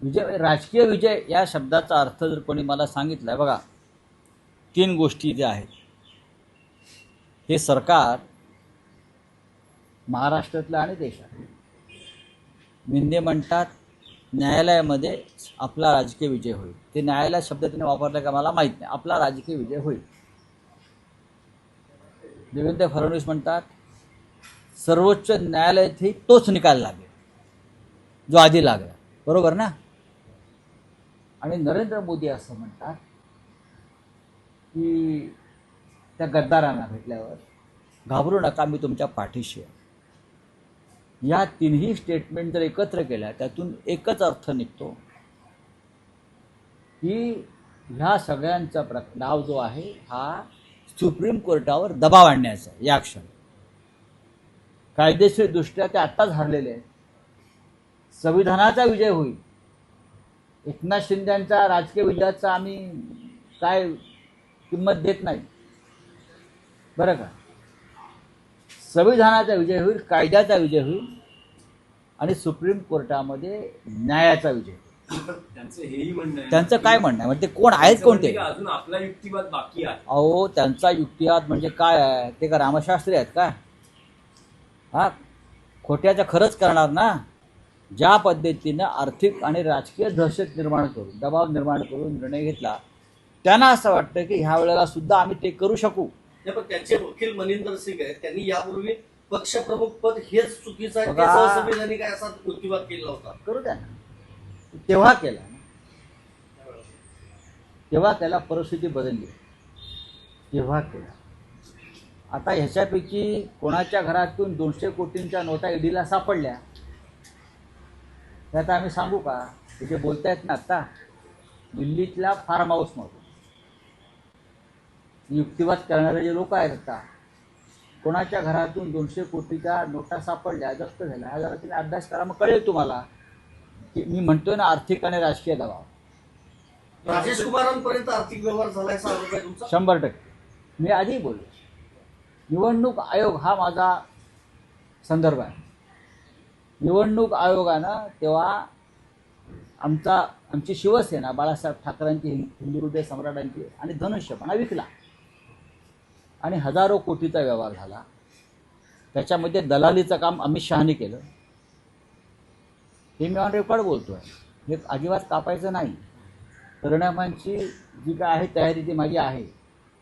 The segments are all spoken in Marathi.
विजय, राजकीय विजय या शब्दाचा अर्थ जर कोणी मला सांगितला, बघा 3 गोष्टी ज्या आहेत. हे सरकार महाराष्ट्रातलं आणि देशात मिंदे म्हणतात न्यायालयामध्ये आपला राजकीय विजय होईल. ते न्यायालय शब्द त्याने वापरला का मला माहीत नाही. आपला राजकीय विजय होईल. देवेंद्र फडणवीस म्हणतात सर्वोच्च न्यायालयातही तोच निकाल लागेल जो आधी लागला. बरोबर ना? आणि नरेंद्र मोदी असं म्हणतात की त्या गद्दारांना भेटल्यावर घाबरू नका, मी तुमच्या पाठीशी आहे. या 3ही स्टेटमेंट जर एकत्र केल्या त्यातून एकच अर्थ निघतो की ह्या सगळ्यांचा डाव जो आहे हा सुप्रीम कोर्टावर दबाव आणण्याचा. या क्षणी कायदेशीरदृष्ट्या ते आत्ताच हरलेले आहेत. संविधानाचा विजय होईल. एकनाथ शिंदेंच्या राजकीय विजयाचा आम्ही काय किंमत देत नाही बरं का. संविधानाचा विजय होईल, कायद्याचा विजय होईल आणि सुप्रीम कोर्टामध्ये न्यायाचा विजय. त्यांचं हेही म्हणणं आहे. त्यांचं काय म्हणणं आहे म्हणजे कोण आहेत कोणते? अजून आपला युक्तिवाद बाकी आहे. अहो त्यांचा युक्तिवाद म्हणजे काय आहे? ते का रामशास्त्री आहेत का? हा, खोट्याचं खरंच करणार ना. ज्या पद्धतीनं आर्थिक आणि राजकीय दहशत निर्माण करून, दबाव निर्माण करून निर्णय घेतला, त्यांना असं वाटतं की ह्या वेळेला सुद्धा आम्ही ते करू शकू. पण त्यांचे वकील मनिंदर सिंग आहेत, त्यांनी यापूर्वी पक्षप्रमुख पद हेच चुकीचं आहे, बघा. असंविधानिक आहे असा युक्तिवाद केला होता. करू द्या ना. तेव्हा केला ना, तेव्हा त्याला परिस्थिती बदलली, तेव्हा केला. आता ह्याच्यापैकी कोणाच्या घरातून 200 कोटींच्या नोटा ईडीला सापडल्या त्यात आम्ही सांगू का? तिथे बोलतायत ना आत्ता दिल्लीतल्या फार्म हाऊसमधून युक्तिवाद करणारे जे लोक आहेत, आता कोणाच्या घरातून 200 कोटीच्या नोटा सापडल्या, जप्त झाल्या, हा जरा तुम्ही अभ्यास करा, मग कळेल तुम्हाला की मी म्हणतोय ना आर्थिक आणि राजकीय दबाव. राजेश कुमारांपर्यंत आर्थिक व्यवहार झाला असा आरोप आहे तुमचा? 100%. मी आधी बोललो, निवडणूक आयोग हा माझा संदर्भ आहे. निवडणूक आयोगानं तेव्हा आमची शिवसेना बाळासाहेब ठाकरेंची, हिंदू हृदय सम्राटांची आणि धनुष्यपणा विकला आणि हजारो कोटीचा व्यवहार झाला. त्याच्यामध्ये दलालीचं काम अमित शहानी केलं. हे मी ऑन रेकॉर्ड बोलतो आहे. हे अजिबात कापायचं नाही. परिणामांची जी काय आहे तयारी ती माझी आहे,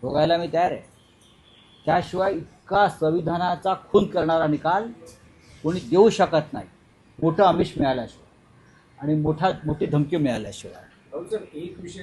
भोगायला मी तयार आहे. त्याशिवाय इतका संविधानाचा खून करणारा निकाल कोणी देऊ शकत नाही, मोठं आमिष मिळाल्याशिवाय आणि मोठी धमकी मिळाल्याशिवाय. एक विषय